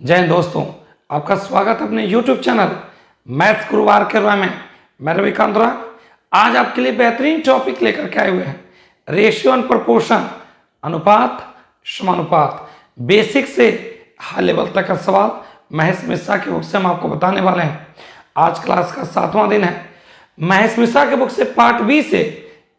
जय हिंद दोस्तों, आपका स्वागत है अपने YouTube channel maths Guru are के रॉय में। मैं रविकांत रॉय आज आपके लिए बेहतरीन टॉपिक लेकर के आए हुए हैं, रेशियो एंड प्रोपोर्शन, अनुपात समानुपात। बेसिक से हाई लेवल तक का सवाल महेश मिश्रा के बुक से हम आपको बताने वाले हैं। आज क्लास का 7वां दिन है। महेश मिश्रा के बुक से पार्ट बी से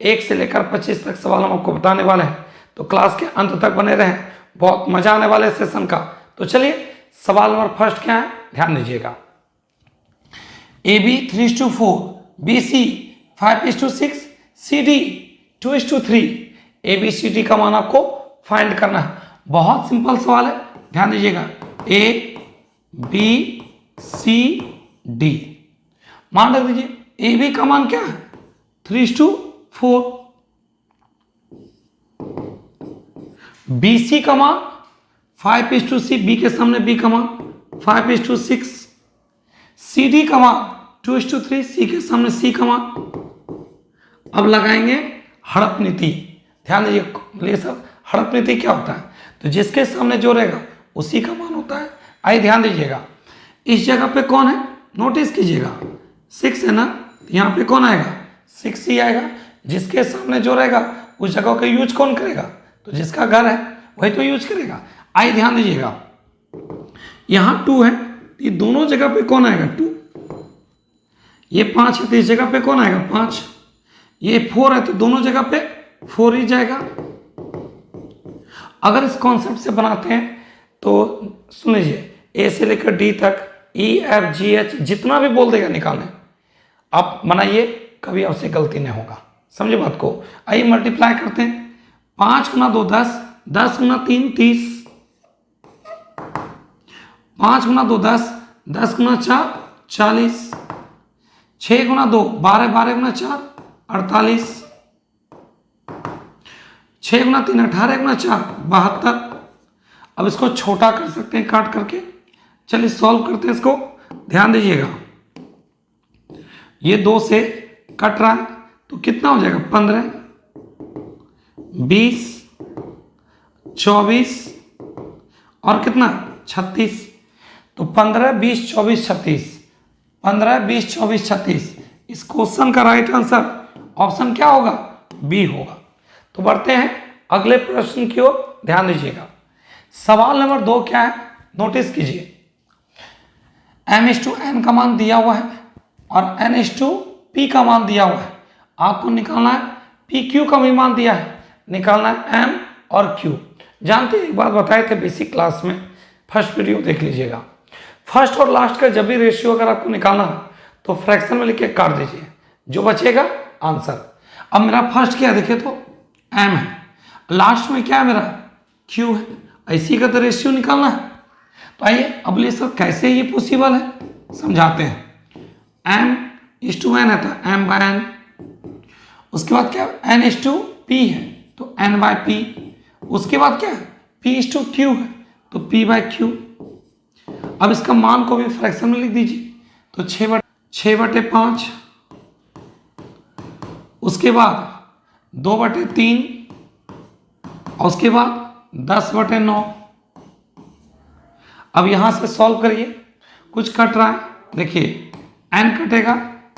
1 से लेकर 25 तक सवाल हम आपको बताने वाले हैं, तो क्लास के अंत तक बने रहें, बहुत मजा आने वाले सेशन का। तो चलिए, सवाल नंबर फर्स्ट क्या है, ध्यान दीजिएगा। AB 3:4, BC 5:6, CD 2:3, ABCD का मान आपको फाइंड करना है। बहुत सिंपल सवाल है, ध्यान दीजिएगा। A B C D मान रख दीजिए। AB का मान क्या है, 3:4। BC का मान 5:6, बी के सामने बी का मान 5:6। CD का मान 2:3, सी के सामने सी का मान। अब लगाएंगे हड़प नीति। ध्यान दीजिए, बोलिए सर हड़प नीति क्या होता है? तो जिसके सामने जो रहेगा उसी का मान होता है। आइए ध्यान दीजिएगा, इस जगह पे कौन है, नोटिस कीजिएगा 6 है ना, तो यहाँ पे कौन आएगा, 6 ही आएगा। जिसके सामने जो रहेगा उस जगह का यूज कौन करेगा, तो जिसका घर है वही तो यूज करेगा। आइए ध्यान दीजिएगा, यहां 2 है, ये दोनों जगह पे कौन आएगा, 2। ये 5 है तो इस जगह पे कौन आएगा, 5। ये 4 है तो दोनों जगह पे 4 ही जाएगा। अगर इस कॉन्सेप्ट से बनाते हैं तो सुन लीजिए, ए से लेकर डी तक EFGH जितना भी बोल देगा निकालने, आप बनाइए, कभी आपसे गलती नहीं होगा। समझे बात को। आइए मल्टीप्लाई करते हैं। 5 गुना 2 10, 10 गुना 3 30, 5 गुना 2 10, 10 गुना 4 40, 6 गुना 2 12, 12 गुना 4 48, 6 गुना 3 18 गुना 4 72। अब इसको छोटा कर सकते हैं काट करके। चलिए सॉल्व करते हैं इसको। ध्यान दीजिएगा, ये 2 से कट रहा है तो कितना हो जाएगा, 15 20 24 और कितना 36। तो 15 20 24 36, 15 20 24 36। इस क्वेश्चन का राइट आंसर ऑप्शन क्या होगा, बी होगा। तो बढ़ते हैं अगले प्रश्न की ओर, ध्यान दीजिएगा। सवाल नंबर 2 क्या है, नोटिस कीजिए। m/n का मान दिया हुआ है और n/p का मान दिया हुआ है। आपको निकालना है PQ का भी मान दिया है, निकालना है m और q। जानते हैं, एक बात बताए थे बेसिक क्लास में, फर्स्ट वीडियो देख लीजिएगा। फर्स्ट और लास्ट का जब भी रेशियो अगर आपको निकालना है तो फ्रैक्शन में लिख के काट दीजिए, जो बचेगा आंसर। अब मेरा फर्स्ट क्या है, देखिए तो m है, लास्ट में क्या है मेरा, q है। ऐसी का तो रेशियो निकालना है। तो आइए अब ले सर कैसे ये पॉसिबल है, समझाते हैं। m/n है तो m/n, उसके बाद क्या n/p है तो n/p, उसके बाद क्या है p/q है तो p/q। अब इसका मान को भी फ्रैक्शन में लिख दीजिए, तो 6/5, उसके बाद 2/3 और उसके बाद 10/9। अब यहां से सॉल्व करिए, कुछ कट रहा है, देखिए n कटेगा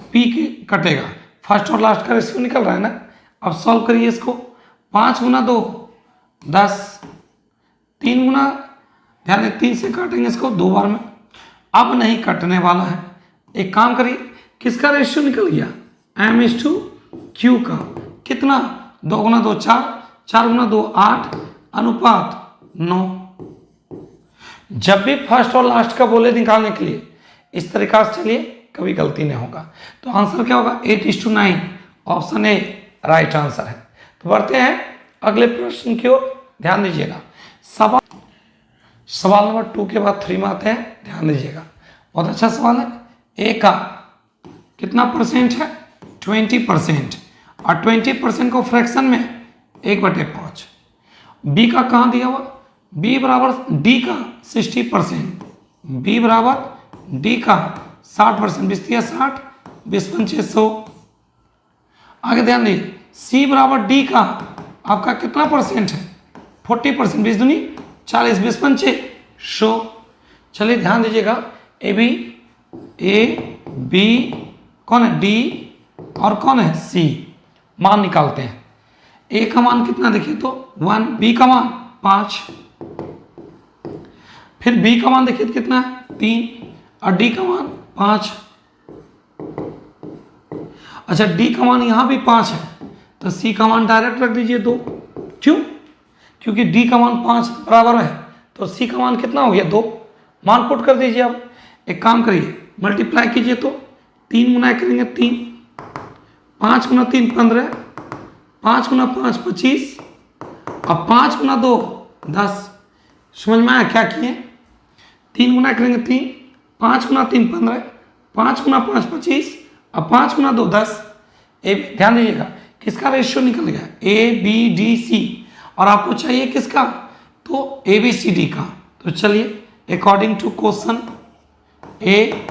p कटेगा, फर्स्ट और लास्ट का रेशियो निकल रहा है ना। अब सॉल्व करिए इसको। 5 गुना 2 10, 3 गुना, ध्यान दें 3 से काटेंगे इसको 2 बार में। अब नहीं कटने वाला है, एक काम करिए, किसका रेशियो निकल गया, m/q का। कितना, 2 गुना 2 4, 4 गुना 2 8, अनुपात 9। जब भी फर्स्ट और लास्ट का बोले निकालने के लिए इस तरीका से चलिए, कभी गलती नहीं होगा। तो आंसर क्या होगा, 8:9, ऑप्शन ए राइट आंसर है। तो बढ़ते हैं अगले प्रश्न की ओर, ध्यान दीजिएगा। सवाल नंबर 2 के बाद 3 में आते हैं, ध्यान दीजिएगा, बहुत अच्छा सवाल है। ए का कितना परसेंट है, 20%, और 20% को फ्रैक्शन में 1/5। बी का कहाँ दिया हुआ, b बराबर डी का 60%, b बराबर डी का 60%, 20×60 20×5 आगे ध्यान दीजिए, c बराबर d का आपका कितना परसेंट है, 40%, 20×2 40, 20×5 100। चलिए ध्यान दीजिएगा, ए बी कौन है, डी और कौन है, सी। मान निकालते हैं। ए का मान कितना देखिए तो 1, बी का मान 5, फिर बी का मान देखिए तो कितना है 3 और डी का मान 5। अच्छा डी का मान यहां भी 5 है, तो सी का मान डायरेक्ट रख दीजिए 2। क्यों? क्योंकि डी का मान 5 बराबर है, तो सी का मान कितना हो गया 2। मान पुट कर दीजिए। अब एक काम करिए, मल्टीप्लाई कीजिए तो 3 गुना करेंगे 3, 5 गुना 3 15, 5 गुना 5 25 और 5 गुना 2 10। समझ में आया क्या किए? 3 गुना करेंगे 3, 5 गुना 3 15, 5 गुना 5 25 और 5 गुना 2 10। ध्यान दीजिएगा किसका रेशियो निकल गया, ए बी डी सी, और आपको चाहिए किसका, तो ए बी सी डी का। तो चलिए according to question A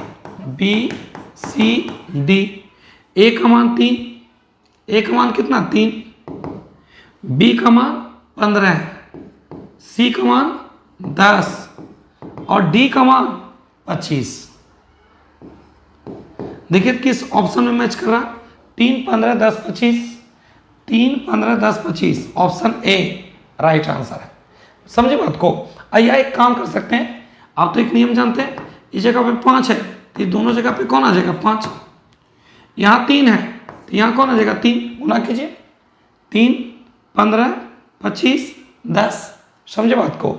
B C D, A का मान 3, ए का मान कितना 3, बी का मान 15, सी का मान 10 और डी का मान 25। देखिए किस ऑप्शन में मैच कर रहा, 3 15 10 25, 3 15 10 25, ऑप्शन ए राइट आंसर है। समझे बात को? आइए एक काम कर सकते हैं, आप तो एक नियम जानते हैं, इस जगह पे 5 है तो दोनों जगह पे कौन आ जाएगा 5, यहाँ 3 है तो यहाँ कौन आ जाएगा 3, गुना कीजिए 3 15 25 10। समझे बात को?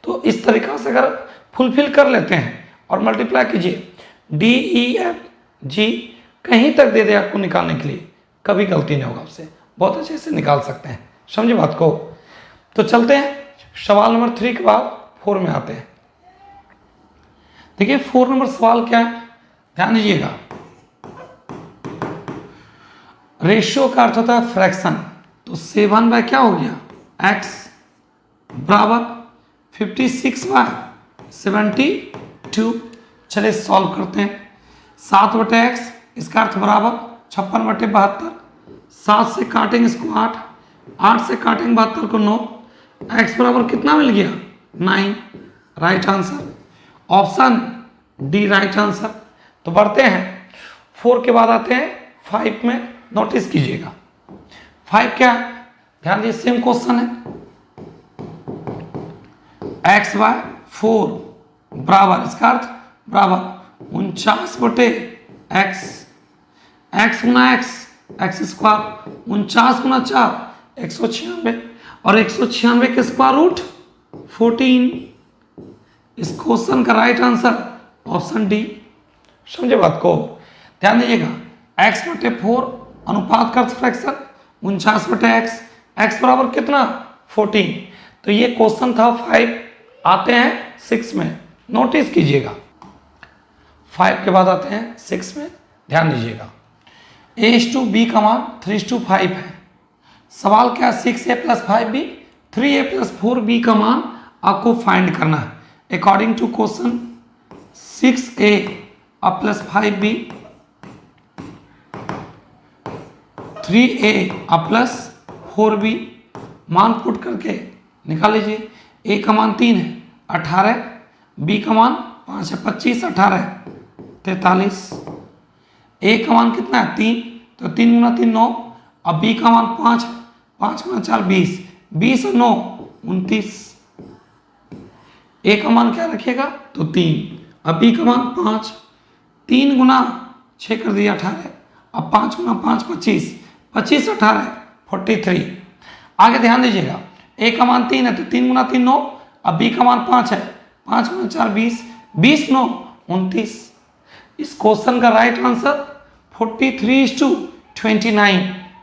तो इस तरीक़ा से अगर फुलफिल कर लेते हैं और मल्टीप्लाई कीजिए, डी ई एफ जी कहीं तक दे दे आपको निकालने के लिए, कभी गलती नहीं होगा, आपसे बहुत अच्छे से निकाल सकते हैं। समझे बात को? तो चलते हैं सवाल नंबर 3 के बाद 4 में आते हैं। देखिए 4 नंबर सवाल क्या है, ध्यान दीजिएगा। रेशियो का अर्थ होता है फ्रैक्शन, तो 7 बाय क्या हो गया x बराबर 56/72। चलिए सॉल्व करते हैं। 7/x इसका अर्थ बराबर 56/72, 7 से काटेंगे इसको 8, 8 से काटेंगे 72 को 9, x बराबर कितना मिल गया 9, right answer option D right answer. तो बढ़ते हैं 4 के बाद आते हैं 5 में, नोटिस कीजिएगा 5 क्या है, ध्यान दीजिए सेम क्वेश्चन है। x/4 बराबर, इसका अर्थ बराबर 49/x, x गुना x एक्स स्क्वायर, 49 गुना 4 196 और 196 के स्क्वायर रूट 14। इस क्वेश्चन का राइट आंसर ऑप्शन डी। समझे बात को? ध्यान दीजिएगा x/4 अनुपात का फ्रैक्शन 49/x, x बराबर कितना 14। तो ये क्वेश्चन था 5। आते हैं 6 में, नोटिस कीजिएगा 5 के बाद आते हैं 6 में, ध्यान दीजिएगा a/b का मान 3:5 है। सवाल क्या, 6a + 5b, 3a + 4b का मान आपको फाइंड करना है। According to question 6a + 5b, 3a + 4b, मान पुट करके निकाल लीजिए। a का मान 3 है 18, b का मान 5 है 25, 18 43, a का मान कितना है 3, तो 3 गुना 3 9, और b का मान 5, 5 गुना 4 20, 20 और 9 29। a का मान क्या रखिएगा तो 3, और b का मान 5, 3 गुना 6 कर दिया 18, अब 5 गुना 5 25, 25 18 43। आगे ध्यान दीजिएगा a का मान 3 है तो 3 गुना 3 9, अब b का मान 5 है, 5 गुना 4 20, 20 9 29। इस क्वेश्चन का right answer 43:29,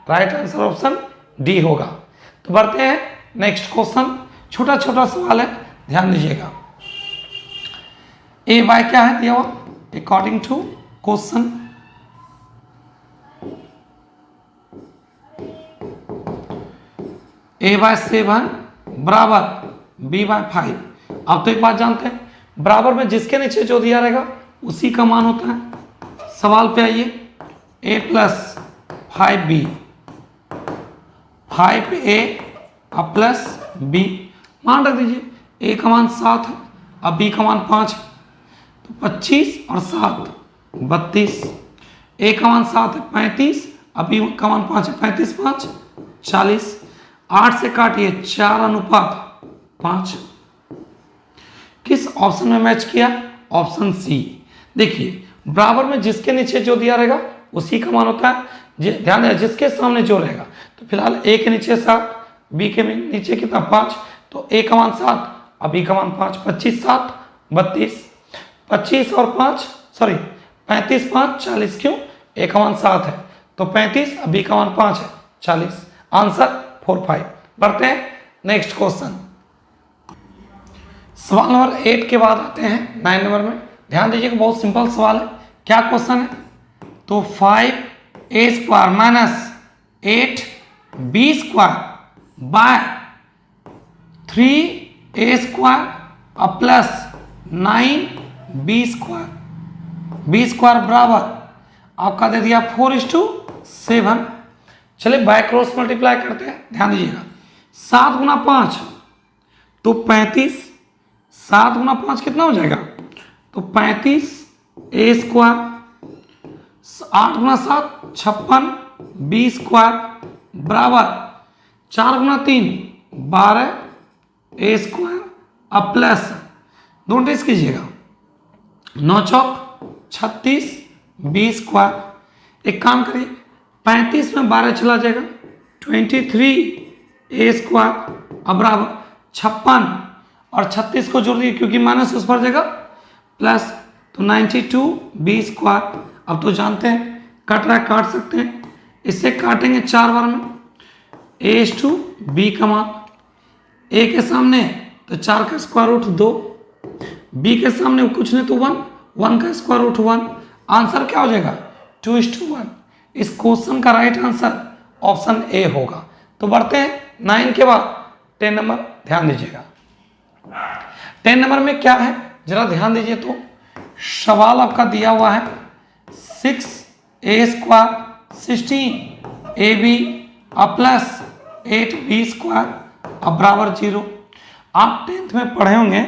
right answer option D होगा। तो बढ़ते हैं नेक्स्ट क्वेश्चन, छोटा छोटा सवाल है, ध्यान दीजिएगा। a बाय क्या है दिया हुआ, अकॉर्डिंग टू क्वेश्चन a/7 बराबर b/5। अब तो एक बात जानते हैं, बराबर में जिसके नीचे जो दिया रहेगा उसी का मान होता है। सवाल पे आइए, a + 5b, 5a + b, मान रख दीजिए। a का मान 7 है, अब b का मान 5 है, तो 25 और 7 32, ए का मान 7 है 35, अब बी का मान 5 है, 35 5 40, 8 से काटिए 4 अनुपात 5। किस ऑप्शन में मैच किया? Option C. देखिए बराबर में जिसके नीचे जो दिया रहेगा उसी का मान होता है, ध्यान दें जिसके सामने जो रहेगा। तो फिलहाल ए के नीचे 7, बी के नीचे कितना 5, तो ए का मान 7 और बी का मान 5, 25 7 32, 25 और 5 सॉरी 35 5 40, क्यों? ए का मान 7 है तो 35 और बी का मान 5 है 40। आंसर 4 5। बढ़ते हैं नेक्स्ट क्वेश्चन। सवाल नंबर 8 के बाद आते हैं 9 नंबर में। ध्यान दीजिएगा बहुत सिंपल सवाल है। क्या क्वेश्चन है? तो 5a² minus 8b² bye 3a² plus 9b² b² बराबर आपका दे दिया 4:7। चलिए बाय क्रॉस मल्टीप्लाई करते हैं। ध्यान दीजिएगा 7 गुना 5 तो 35, 7 गुना 5 कितना हो जाएगा? तो 35a², 8 गुना 7 56 b² बराबर 4 गुना 3 12a² अब प्लस दोनों टेस्ट कीजिएगा 9 चौक 36 b²। एक काम करिए 35 में 12 चला जाएगा 23a² अब बराबर 56 और 36 को जोड़ दिए क्योंकि माइनस उस पर जगह प्लस तो 92 b²। अब तो जानते हैं कट रहा है, काट सकते हैं, इससे काटेंगे 4 बार में a/b का मान a के सामने तो 4 का स्क्वायर रूट 2, b के सामने कुछ नहीं तो 1, 1 का स्क्वायर रूट 1। आंसर क्या हो जाएगा? 2:1। इस क्वेश्चन का राइट आंसर ऑप्शन ए होगा। तो बढ़ते हैं 9 के बाद 10 नंबर। ध्यान दीजिएगा 10 नंबर में क्या है जरा ध्यान दीजिए। तो सवाल आपका दिया हुआ है 6a² 16ab प्लस 8b² अब बराबर 0। आप 10th में पढ़े होंगे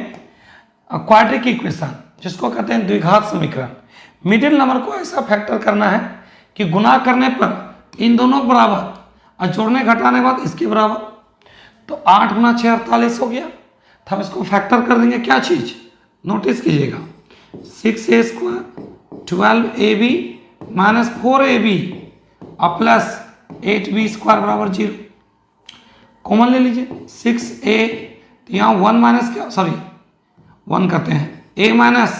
क्वाड्रिक इक्वेशन जिसको कहते हैं द्विघात समीकरण। मिडिल नंबर को ऐसा फैक्टर करना है कि गुना करने पर इन दोनों बराबर और जोड़ने घटाने के बाद इसके बराबर। तो 8 गुना 6 48 हो गया। तो हम इसको फैक्टर कर देंगे क्या चीज? नोटिस कीजिएगा 6a² 12ab माइनस 4ab और प्लस 8b² बराबर 0। कॉमन ले लीजिए 6a तो यहाँ 1 माइनस क्या सॉरी 1 करते हैं a माइनस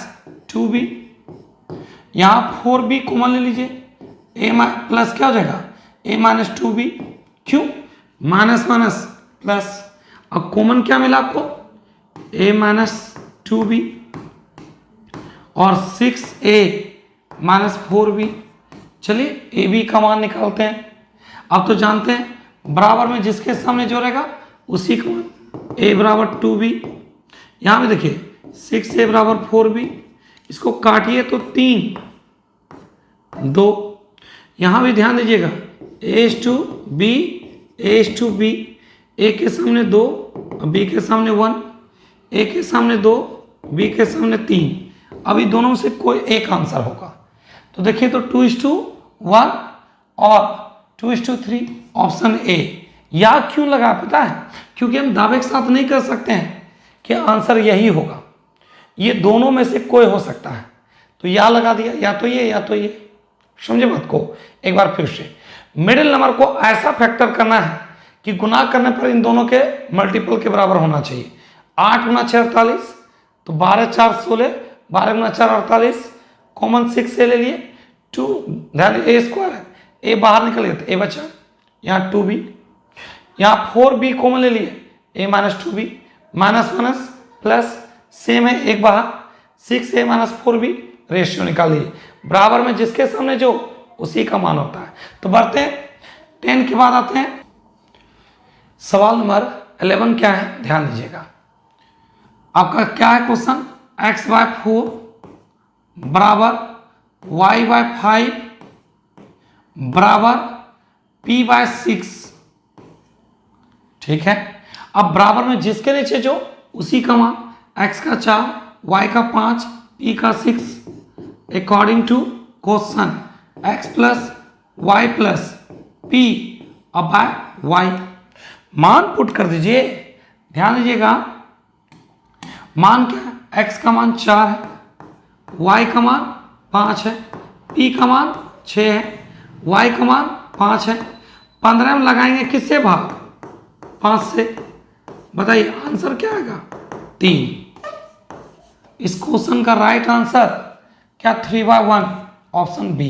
2b, यहाँ 4b कॉमन ले लीजिए a प्लस क्या हो जाएगा a माइनस 2b, क्यों? Minus minus plus. अब कॉमन क्या मिला आपको? a माइनस 2b और 6a माइनस 4b। चलिए ए बी का मान निकालते हैं। अब तो जानते हैं बराबर में जिसके सामने जो रहेगा उसी का मान। a बराबर 2b, यहाँ पे देखिए 6a बराबर 4b, इसको काटिए तो 3 2। यहाँ भी ध्यान दीजिएगा a/b a/b, a के सामने 2 b के सामने 1, a के सामने 2 b के सामने 3। अभी दोनों में से कोई एक आंसर होगा। तो देखिए तो 2:1 और 2:3 ऑप्शन ए। या क्यों लगा पता है? क्योंकि हम दावे के साथ नहीं कर सकते हैं कि आंसर यही होगा, ये दोनों में से कोई हो सकता है। तो या लगा दिया, या तो ये या तो ये। समझे बात को? एक बार फिर से मिडिल नंबर को ऐसा फैक्टर करना है कि गुना करने पर इन दोनों के मल्टीपल के बराबर होना चाहिए। 8 गुना 6 48 तो 12 4 16, 12 गुना 4 48, कॉमन 6 से ले लिए 2, ध्यान a² है, a बाहर निकल गया तो a बचा, यहाँ 2b, यहाँ 4b कॉमन ले लिए a minus 2b, minus minus plus same है एक बाहर 6a माइनस 4b, रेशियो निकाल लीजिए। बराबर में जिसके सामने जो उसी का मान होता है। तो बढ़ते हैं 10 के बाद आते हैं सवाल नंबर 11। क्या है ध्यान दीजिएगा। आपका क्या है क्वेश्चन? x/4 बराबर y/5 बराबर p/6। ठीक है। अब बराबर में जिसके नीचे जो उसी का मान, x का 4 y का 5 पी का 6 according to question x plus Y plus P अब बाय वाई। मान पुट कर दीजिए, ध्यान दीजिएगा, मान क्या है, x का मान 4 है, y का मान 5 है, p का मान 6 है, y का मान 5 है। 15 में लगाएंगे किससे भाग, 5 से। बताइए आंसर क्या आएगा, 3। इस क्वेश्चन का राइट आंसर क्या 3/1 ऑप्शन बी।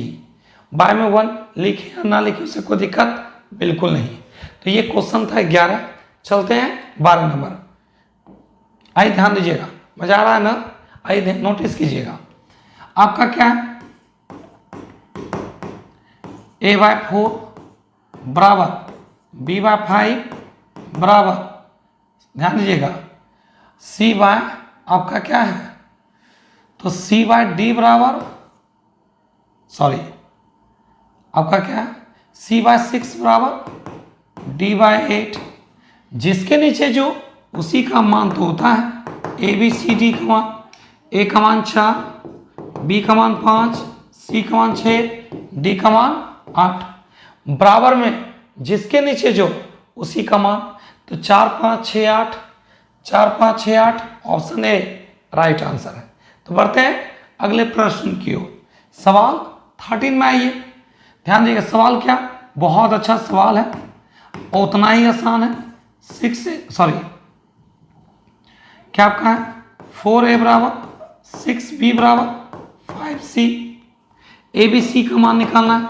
बाय में 1 लिखे या ना लिखे उससे कोई दिक्कत बिल्कुल नहीं। तो ये क्वेश्चन था 11। चलते हैं 12 नंबर। आइए ध्यान दीजिएगा, मजा आ रहा है ना, आइए नोटिस कीजिएगा। आपका क्या है, a/4 बराबर b/5 बराबर, ध्यान दीजिएगा, c बाय आपका क्या है, तो c/d बराबर, सॉरी आपका क्या है, c/6 बराबर d/8। जिसके नीचे जो उसी का मान तो होता है ए बी सी डी का मान, ए का मान 4, बी का मान 5, सी का मान 6, डी का मान 8। बराबर में जिसके नीचे जो उसी का मान, तो 4 5 6 8, 4 5 6 8 ऑप्शन ए राइट आंसर है। तो बढ़ते हैं अगले प्रश्न की ओर। सवाल 13 में आइए, ध्यान दीजिएगा। सवाल क्या, बहुत अच्छा सवाल है, उतना ही आसान है। 6 क्या आपका है, 4a बराबर 6b बराबर 5c। ए बी सी का मान निकालना है,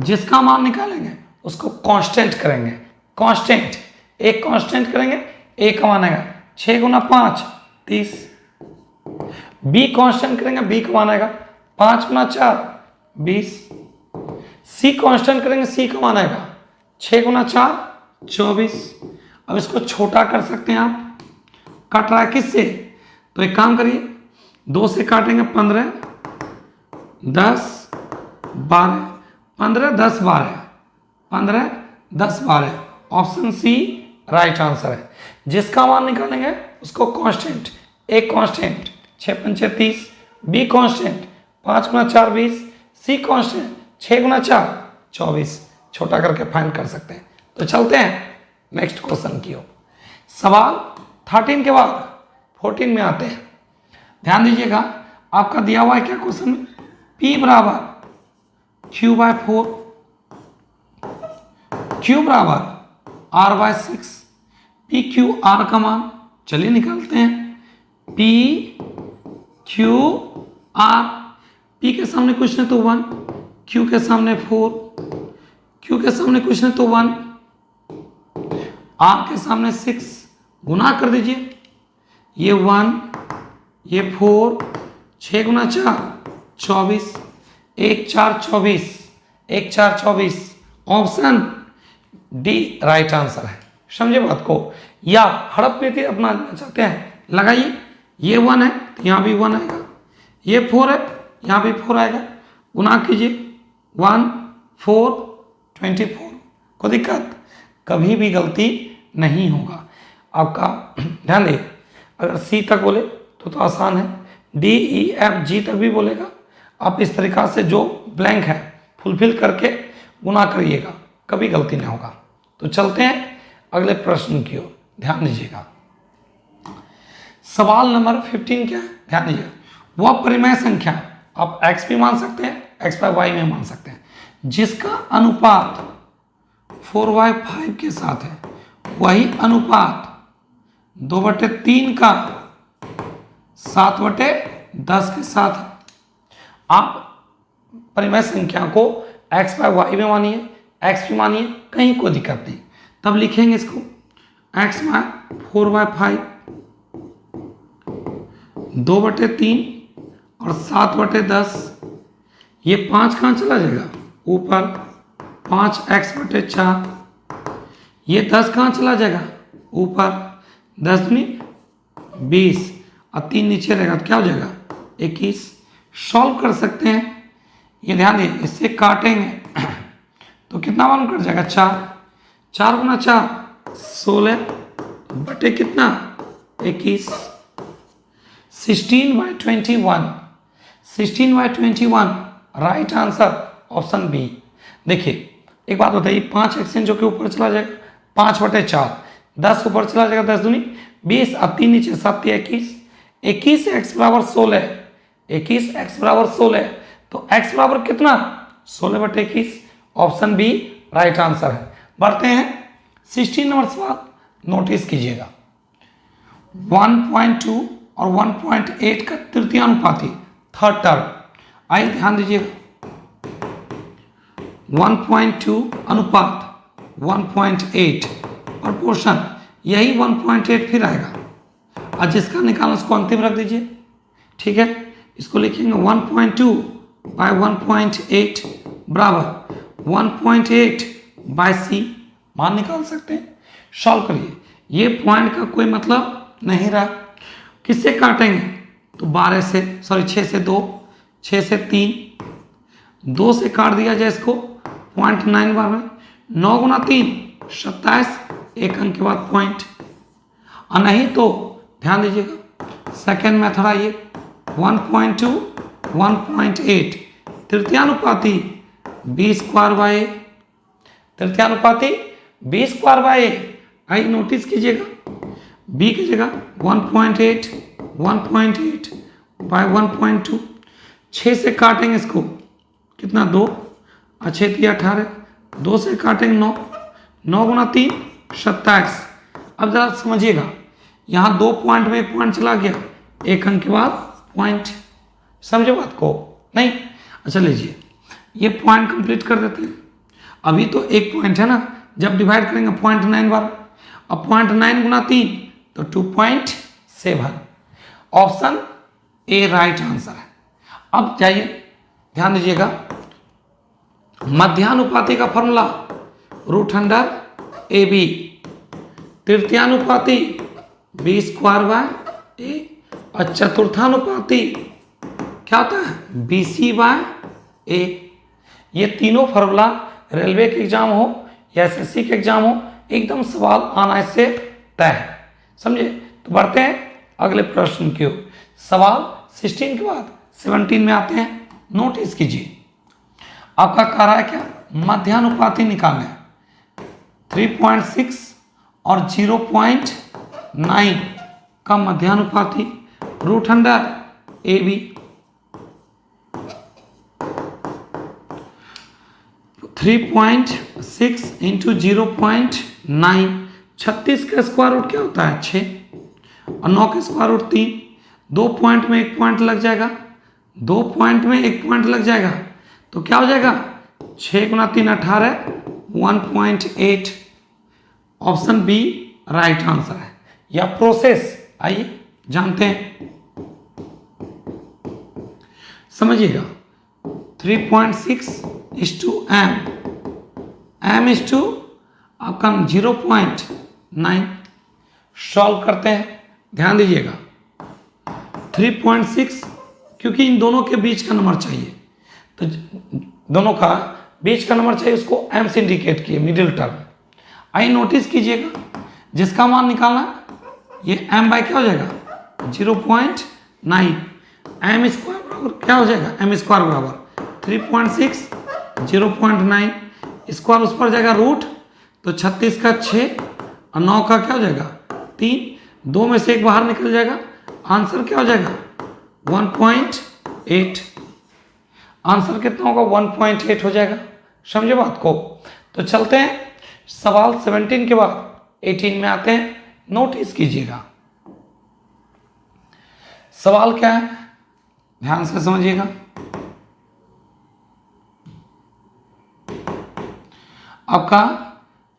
जिसका मान निकालेंगे उसको कांस्टेंट करेंगे। कांस्टेंट, एक कांस्टेंट करेंगे, ए का मान आएगा 6 गुना 5 30। बी कांस्टेंट करेंगे, बी का मान आएगा 5 गुना 4 20। सी कांस्टेंट करेंगे, सी का मान आएगा 6 गुना 4 24। अब इसको छोटा कर सकते हैं आप, कट रहा है किससे, तो एक काम करिए, 2 से काटेंगे 15 10 12, 15 10 12, 15 10 12, ऑप्शन सी राइट आंसर है। जिसका मान निकालेंगे उसको कांस्टेंट, एक कांस्टेंट 6 पंचे 30, बी कांस्टेंट 5 गुना 4 20, सी कांस्टेंट 6 गुना 4 24, छोटा करके फाइंड कर सकते हैं। तो चलते हैं नेक्स्ट क्वेश्चन की ओर। सवाल 13 के बाद 14 में आते हैं। ध्यान दीजिएगा, आपका दिया हुआ है क्या क्वेश्चन में, P बराबर Q/4, Q बराबर R/6, P Q R का मान चलिए निकालते हैं। P Q R, P के सामने कुछ नहीं तो 1, Q के सामने 4, Q के सामने कुछ नहीं तो 1, R के सामने 6, गुना कर दीजिए, ये 1 ये 4, 6 गुना 4 24, 1 4 24, 1 4 24, ऑप्शन डी राइट आंसर है। समझे बात को, या हड़प नीति अपनाना चाहते हैं, लगाइए, ये 1 है तो यहाँ भी 1 आएगा, ये 4 है यहाँ भी 4 आएगा, गुना कीजिए 1 4 24। कोई दिक्कत, कभी भी गलती नहीं होगा आपका। ध्यान दिए, अगर सी तक बोले तो आसान है, डी ई एफ जी तक भी बोलेगा, आप इस तरीका से जो ब्लैंक है फुलफिल करके गुना करिएगा, कभी गलती नहीं होगा। तो चलते हैं अगले प्रश्न की ओर, ध्यान दीजिएगा। सवाल नंबर 15 क्या है, ध्यान दीजिएगा। वह परिमेय संख्या, आप x भी मान सकते हैं, x/y में मान सकते हैं, जिसका अनुपात 4/5 के साथ है, वही अनुपात 2/3 का 7/10 के साथ है। आप परिमेय संख्या को x/y में मानिए, x भी मानिए, कहीं कोई दिक्कत नहीं। तब लिखेंगे इसको x/4/5 2/3 और 7/10। ये 5 कहाँ चला जाएगा, ऊपर 5x/4, ये 10 कहाँ चला जाएगा, ऊपर 10 दूनी 20 और 3 नीचे रहेगा, तो क्या हो जाएगा 21। सॉल्व कर सकते हैं, ये ध्यान दिए, इससे काटेंगे तो कितना मान कट जाएगा, 4 4 गुना 4 16 बटे कितना 21, 16/21 16/21 राइट आंसर ऑप्शन बी। देखिए एक बात बताइए, 5 एक्सचेंज जो कि ऊपर चला जाएगा 5/4, 10 ऊपर चला जाएगा 10 दूनी 20, अब 3 नीचे 7 21, 21 x बराबर 16, 21 x बराबर 16, तो x बराबर कितना 16/21, ऑप्शन बी राइट आंसर है। बढ़ते हैं 16 नंबर सवाल, नोटिस कीजिएगा 1.2 और 1.8 का तृतीयानुपाती थर्ड टर्म, आइए ध्यान दीजिएगा 1.2 अनुपात 1.8 प्रोपोर्शन, यही 1.8 फिर आएगा, और जिसका निकालना उसको अंतिम रख दीजिए, ठीक है। इसको लिखेंगे 1.2 बाय 1.8 बराबर 1.8 बाय सी, मान निकाल सकते हैं। सॉल्व करिए, ये पॉइंट का कोई मतलब नहीं रहा, किससे काटेंगे तो 12 से, सॉरी 6 से 2, 6 से 3, 2 से काट दिया जाए इसको 0.9 बार में, 9 गुना 3 27, एक अंक के बाद पॉइंट, और नहीं तो ध्यान दीजिएगा सेकेंड मेथड आइए 1.2 1.8 तृतीयानुपाती 20 स्क्वायर बाय, तृतीयानुपाती 20 स्क्वायर बाय, आइए नोटिस कीजिएगा b की जगह 1.8 1.8 बाय 1.2, 6 से काटेंगे इसको कितना 2, अच्छे 18, 2 से काटेंगे 9, 9 गुना 3 27। अब जरा समझिएगा, यहाँ 2 पॉइंट में 1 पॉइंट चला गया, एक अंक के बाद पॉइंट, समझे बात को नहीं? अच्छा लीजिए ये पॉइंट कंप्लीट कर देते हैं, अभी तो एक पॉइंट है ना, जब डिवाइड करेंगे 0.9 बार, अब 0.9 गुना 3 तो 2.7, ऑप्शन ए राइट आंसर है। अब जाइए ध्यान दीजिएगा मध्यानुपाती का फॉर्मूला √ए बी, तृतीयानुपाती 20 स्क्वायर बाय ए, और चतुर्थानुपाती क्या होता है BC बाय ए। ये तीनों फॉर्मूला रेलवे के एग्जाम हो या SSC के एग्जाम हो, एकदम सवाल आना इससे तय है, समझे। तो बढ़ते हैं अगले प्रश्न की ओर, सवाल 16 के बाद 17 में आते हैं, नोटिस कीजिए आपका कह रहा है क्या, मध्यानुपाती निकालना है 3.6 और 0.9 का मध्यानुपाती √ए बी, 3.6 इंटू 0.9, 36 का स्क्वायर रूट क्या होता है 6, और 9 का स्क्वायर रूट 3, 2 पॉइंट में 1 पॉइंट लग जाएगा, 2 पॉइंट में 1 पॉइंट लग जाएगा, तो क्या हो जाएगा 6 गुना 3 18, 1.8, ऑप्शन बी राइट आंसर है। या प्रोसेस आइए जानते हैं, समझिएगा 3.6 is to m is to आपका 0.9, सॉल्व करते हैं, ध्यान दीजिएगा 3.6 क्योंकि इन दोनों के बीच का नंबर चाहिए, तो दोनों का बीच का नंबर चाहिए, उसको m से इंडिकेट किए मिडिल टर्म। आइए नोटिस कीजिएगा जिसका मान निकालना, ये m बाय क्या हो जाएगा 0.9, m स्क्वायर बराबर क्या हो जाएगा m स्क्वायर बराबर 3.6 0.9, स्क्वायर उस पर जाएगा रूट, तो 36 का 6 और 9 का क्या हो जाएगा 3, 2 में से 1 बाहर निकल जाएगा, आंसर क्या हो जाएगा 1.8, आंसर कितना होगा 1.8 हो जाएगा, समझे बात को। तो चलते हैं सवाल 17 के बाद 18 में आते हैं, नोटिस कीजिएगा सवाल क्या है, ध्यान से समझिएगा। आपका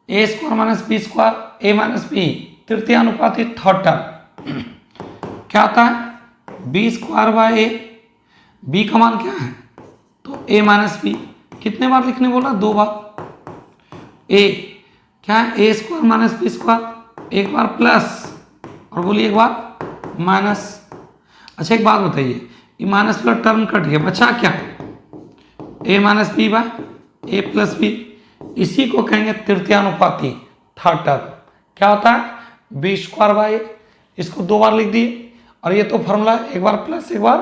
A square minus B square A minus B तृतीयानुपाती थर्ड टर्म क्या आता है B square by A, B का मान क्या है तो ए माइनस बी, कितने बार लिखने बोला 2 बार, ए क्या है ए स्क्वायर माइनस बी स्क्वायर, एक बार प्लस और बोलिए एक बार माइनस। अच्छा एक बात बताइए, ये माइनस प्लस टर्म कट गया, बचा क्या ए minus B by A plus B, इसी को कहेंगे तृतीयानुपाती थर्ड टर्म, क्या होता है बी स्क्वायर बाय, इसको 2 बार लिख दिए, और ये तो फॉर्मूला एक बार प्लस एक बार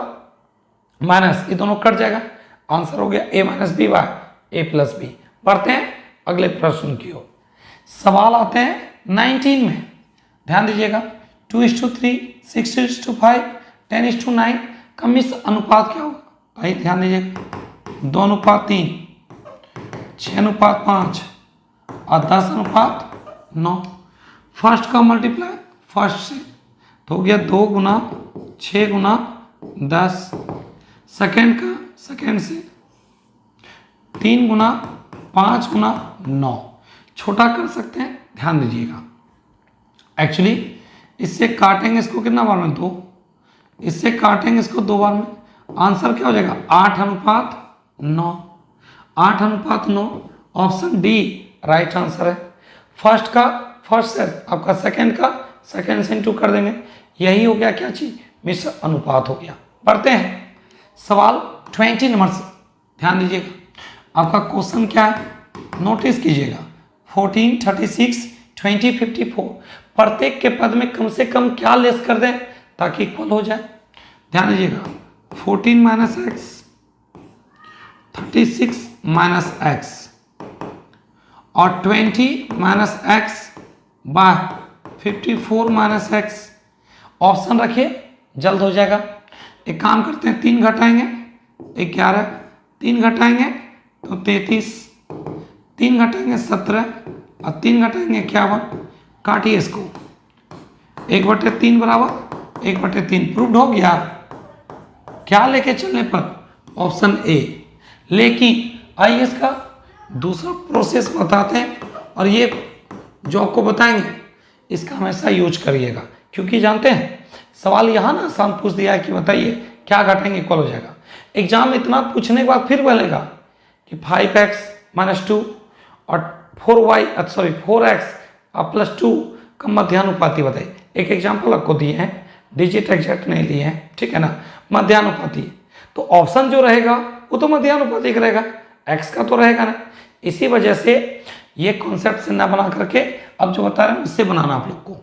माइनस, ये दोनों कट जाएगा, आंसर हो गया a minus B by A plus B. बढ़ते हैं अगले प्रश्न की ओर। सवाल आते हैं 19 में, ध्यान दीजिएगा। 2:3, 6:5, 10:9 का मिश्र अनुपात क्या होगा? भाई ध्यान दीजिएगा, 2:3, 6:5 और 10:9। फर्स्ट का मल्टीप्लाई फर्स्ट से तो हो गया 2 गुना 6 गुना 10। सेकेंड का सेकेंड से 3 गुना 5 गुना 9। छोटा कर सकते हैं, ध्यान दीजिएगा। एक्चुअली इससे काटेंगे इसको कितना बार में? 2। इससे काटेंगे इसको 2 बार में, आंसर क्या हो जाएगा? 8:9। 8:9 ऑप्शन डी राइट आंसर है। फर्स्ट का फर्स्ट से आपका सेकेंड का सेकेंड से इंटू कर देंगे, यही हो गया क्या चीज? मिश्र अनुपात हो गया। पढ़ते हैं सवाल 20 नंबर से, ध्यान दीजिएगा। आपका क्वेश्चन क्या है नोटिस कीजिएगा। 14, 36, 20, 54 प्रत्येक के पद में कम से कम क्या लेस कर दें ताकि इक्वल हो जाए? ध्यान दीजिएगा। 14 माइनस एक्स, 36 माइनस एक्स और 20 minus X by 54 minus X. Option रखिए, जल्द हो जाएगा। एक काम करते हैं, 3 घटाएंगे 11, 3 घटाएंगे तो 33, 3 घटाएंगे 17 और 3 घटाएंगे 51। काटिए इसको, 1/3 बराबर 1/3 प्रूव्ड हो गया। क्या लेके चलने पर? Option A. लेकिन आइए इसका दूसरा प्रोसेस बताते हैं और ये जो आपको बताएंगे इसका हमेशा यूज करिएगा, क्योंकि जानते हैं सवाल यहाँ ना आसान पूछ दिया है कि बताइए क्या घटाएंगे इक्वल हो जाएगा। एग्जाम में इतना पूछने के बाद फिर बोलेगा कि 5x - 2 और 4x प्लस 2 का मध्यानुपाती बताइए। एक एग्जाम्पल आपको दिए हैं, डिजिट एग्जैक्ट नहीं लिए हैं, ठीक है ना, मध्यानुपाती। तो ऑप्शन जो रहेगा वो तो मध्यानुपाती रहेगा, x का तो रहेगा ना। इसी वजह से ये कॉन्सेप्ट से ना बना करके अब जो बता रहे हैं उससे बनाना आप लोग को।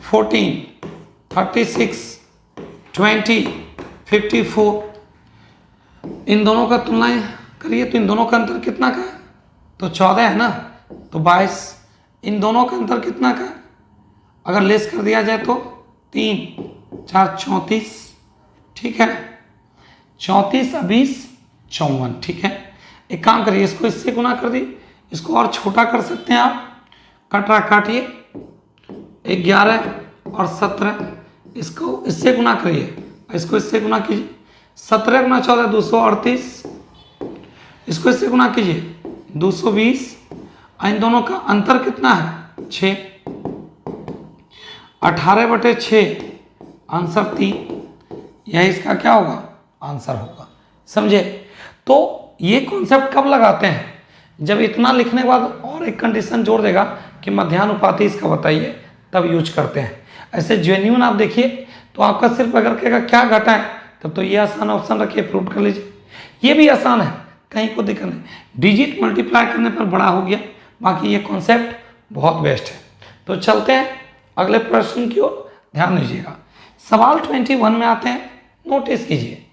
14, 36, 20, 54 इन दोनों का तुलना करिए तो इन दोनों का अंतर कितना का है? तो 14 है ना, तो 22। इन दोनों का अंतर कितना का है? अगर लेस कर दिया जाए तो 3, 4, 34, ठीक है, 34 और 20 54, ठीक है। एक काम करिए, इसको इससे गुना कर दी, इसको और छोटा कर सकते हैं आप। कटरा काटिए, 11 और 17, इसको इससे गुना करिए, इसको इससे गुना कीजिए। 17 गुना 14 238, इसको इससे गुना कीजिए 220। इन दोनों का अंतर कितना है? 6। 18/6 आंसर 3। यह इसका क्या होगा? आंसर होगा। समझे? तो ये कॉन्सेप्ट कब लगाते हैं? जब इतना लिखने के बाद और एक कंडीशन जोड़ देगा कि मध्यानुपाती इसका बताइए, तब यूज करते हैं। ऐसे जेन्युइन आप देखिए तो आपका सिर्फ अगर कहेगा क्या घटा है, तब तो ये आसान ऑप्शन रखिए, प्रूव कर लीजिए। ये भी आसान है, कहीं को दिक्कत नहीं। डिजिट मल्टीप्लाई करने पर बड़ा हो गया, बाकी ये कॉन्सेप्ट बहुत बेस्ट है। तो चलते हैं अगले प्रश्न की ओर, ध्यान दीजिएगा। सवाल 21 में आते हैं, नोटिस कीजिए।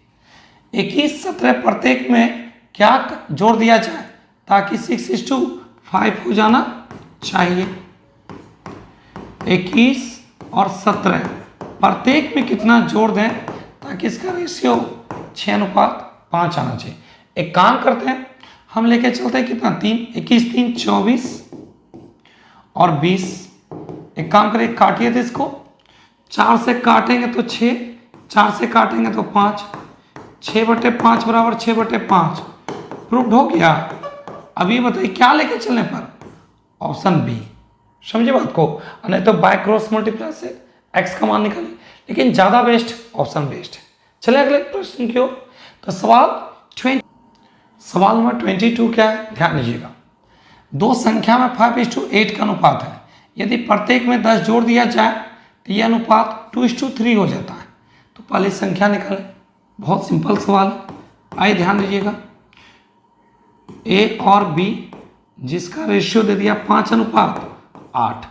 21, 17 प्रत्येक में क्या जोड़ दिया जाए ताकि 6:5 हो जाना चाहिए? 21 और 17 प्रत्येक में कितना जोड़ दें ताकि इसका रेशियो 6:5 आना चाहिए? एक काम करते हैं, हम लेके चलते हैं कितना? 3, 21, 3, 24 और 20। एक काम करें, काटिए थे इसको, 4 से काटेंगे तो 6, 4 से काटेंगे तो 5, 6/5 बराबर 6/5 प्रूव्ड हो गया। अभी बताइए क्या लेके चलने पर? Option B. समझे बात को? नहीं तो बाय क्रॉस मल्टीप्लाई से x का मान निकालिए, लेकिन ज़्यादा बेस्ट ऑप्शन बेस्ट है। चलिए अगले प्रश्न की ओर। तो सवाल नंबर 22 क्या है? ध्यान दीजिएगा। दो संख्या में 5:8 का अनुपात है। यदि प्रत्येक में 10 जोड़ दिया जाए तो यह अनुपात 2:3 हो जाता है। तो पहले संख्या निकालें, बहुत सिंपल सवाल है। आइए ध्यान दीजिएगा, ए और बी जिसका रेशियो दे दिया 5:8।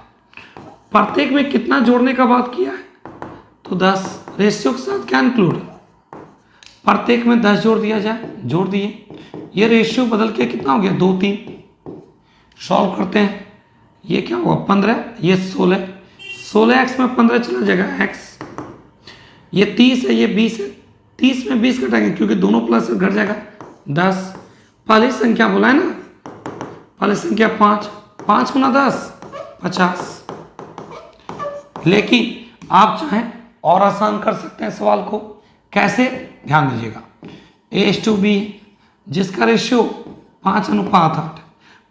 प्रत्येक में कितना जोड़ने का बात किया है? तो 10। रेशियो के साथ क्या इंक्लूड, प्रत्येक में 10 जोड़ दिया जाए, जोड़ दिए, ये रेशियो बदल के कितना हो गया 2 3। सॉल्व करते हैं, ये क्या होगा 15, ये 16, 16x में 15 चला जाएगा x, ये 30 है, ये 20 है, 30 में 20 घटाएंगे क्योंकि दोनों प्लस से घट जाएगा 10। पहली संख्या बोला है ना, पहली संख्या 5, 5 गुना 10 50। लेकिन आप चाहें और आसान कर सकते हैं सवाल को, कैसे, ध्यान दीजिएगा। A/B जिसका रेशियो 5:8,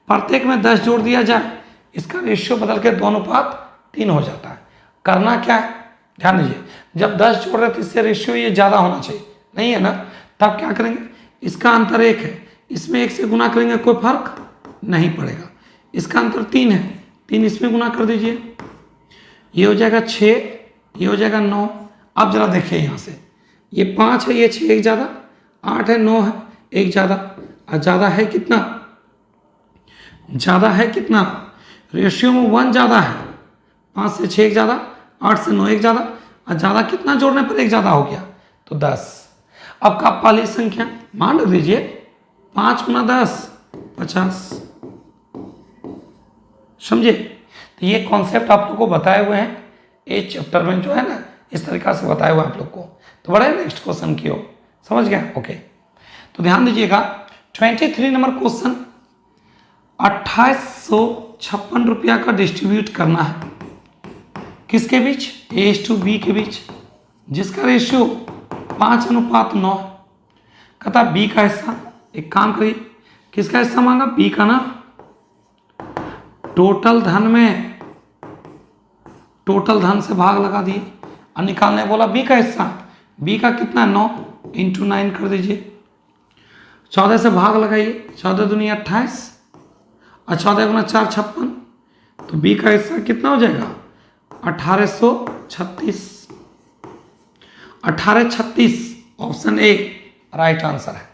प्रत्येक में 10 जोड़ दिया जाए, इसका रेशियो बदल के 2:3 हो जाता है। करना क्या है, ध्यान दीजिए, जब 10 जोड़ रहे तो इससे रेशियो ये ज़्यादा होना चाहिए, नहीं है ना, तब क्या करेंगे, इसका अंतर 1 है, इसमें 1 से गुना करेंगे कोई फर्क नहीं पड़ेगा। इसका अंतर 3 है, 3 इसमें गुना कर दीजिए, ये हो जाएगा 6, ये हो जाएगा 9। अब जरा देखिए यहाँ से, ये 5 है, ये 6 एक ज़्यादा, 8 है, 9 है एक ज़्यादा, और ज़्यादा है कितना, ज़्यादा है कितना, रेशियो में 1 ज़्यादा है, 5 से 6 एक ज़्यादा, 8 से 9 एक ज़्यादा, और ज़्यादा कितना जोड़ने पर एक ज़्यादा हो गया, तो 10। अब का पहली संख्या मान लीजिए 5 गुना 10 50, समझे। तो ये कॉन्सेप्ट आप लोग को बताए हुए हैं इस चैप्टर में, जो है ना इस तरीका से बताया हुआ आप लोग को। तो बढ़े नेक्स्ट क्वेश्चन की ओर, समझ गए, ओके। तो ध्यान दीजिएगा 23 नंबर क्वेश्चन, 2856 रुपया का डिस्ट्रीब्यूट करना है किसके बीच, A/B के बीच, जिसका रेशियो 5:9 है। कहता B का हिस्सा, एक काम करिए, किसका हिस्सा मांगा, B का ना, टोटल धन में टोटल धन से भाग लगा दिए और निकालने बोला B का हिस्सा, B का कितना 9 × 9 कर दीजिए, 14 से भाग लगाइए, 14 दूनी 28 और 14 गुना 4 56, तो B का हिस्सा कितना हो जाएगा 1836। 1836 ऑप्शन ए राइट आंसर है।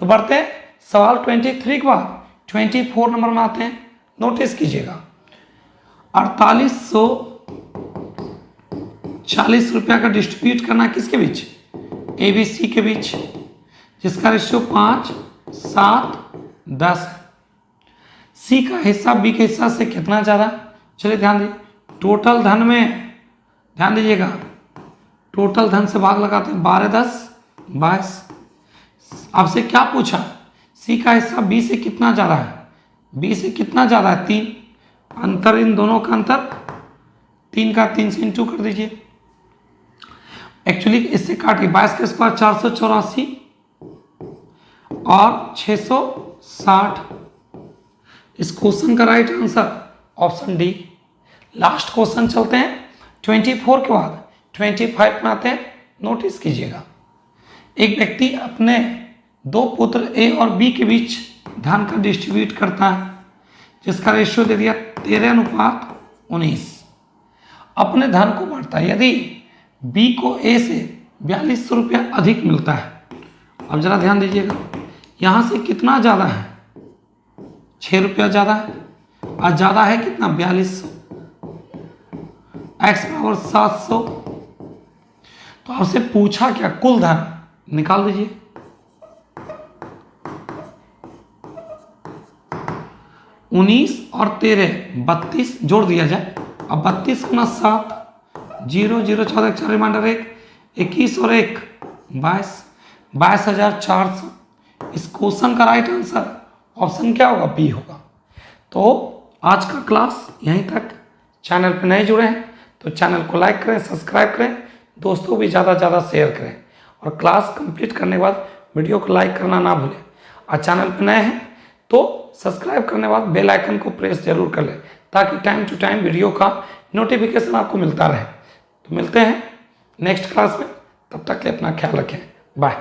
तो बढ़ते हैं सवाल 23 के बाद 24 नंबर में आते हैं, नोटिस कीजिएगा 4840 रुपया का डिस्ट्रीब्यूट करना किसके बीच, ABC के बीच, जिसका रेशियो 5 7 10 है। C का हिस्सा B के हिस्सा से कितना ज़्यादा, चलिए ध्यान दीजिए, टोटल धन में ध्यान दीजिएगा, टोटल धन से भाग लगाते हैं, 12 10 22। आपसे क्या पूछा, C का हिस्सा B से कितना ज़्यादा है, B से कितना ज़्यादा है 3, अंतर इन दोनों का अंतर 3 का 3 से इंटू कर दीजिए, एक्चुअली इससे काटिए, 22 के स्क्वायर 484 और 660। इस क्वेश्चन का right answer option D. Last question चलते हैं 24 के बाद 25 में आते हैं, नोटिस कीजिएगा। एक व्यक्ति अपने 2 पुत्र ए और बी के बीच धन का डिस्ट्रीब्यूट करता है, जिसका रेशियो दे दिया 13:19। अपने धन को बांटता है, यदि बी को ए से 4200 रुपया अधिक मिलता है। अब जरा ध्यान दीजिएगा, यहाँ से कितना ज़्यादा है, 6 रुपया ज़्यादा है, और ज़्यादा है कितना 4200, x बराबर 700। तो आपसे पूछा क्या, कुल धन निकाल दीजिए, उन्नीस और 13 32 जोड़ दिया जाए, अब 32 गुना 7 0 0 14 4 रिमाइंडर 1 21 और 1 22 22,400। इस क्वेश्चन का राइट आंसर ऑप्शन क्या होगा, बी होगा। तो आज का क्लास यहीं तक। चैनल पर नए जुड़े हैं तो चैनल को लाइक करें, सब्सक्राइब करें, दोस्तों भी ज़्यादा से ज़्यादा शेयर करें, और क्लास कंप्लीट करने के बाद वीडियो को लाइक करना ना भूलें। और चैनल पर नए हैं तो सब्सक्राइब करने के बाद बेल आइकन को प्रेस जरूर कर लें, ताकि टाइम टू टाइम वीडियो का नोटिफिकेशन आपको मिलता रहे। तो मिलते हैं नेक्स्ट क्लास में, तब तक के लिए अपना ख्याल रखें, बाय।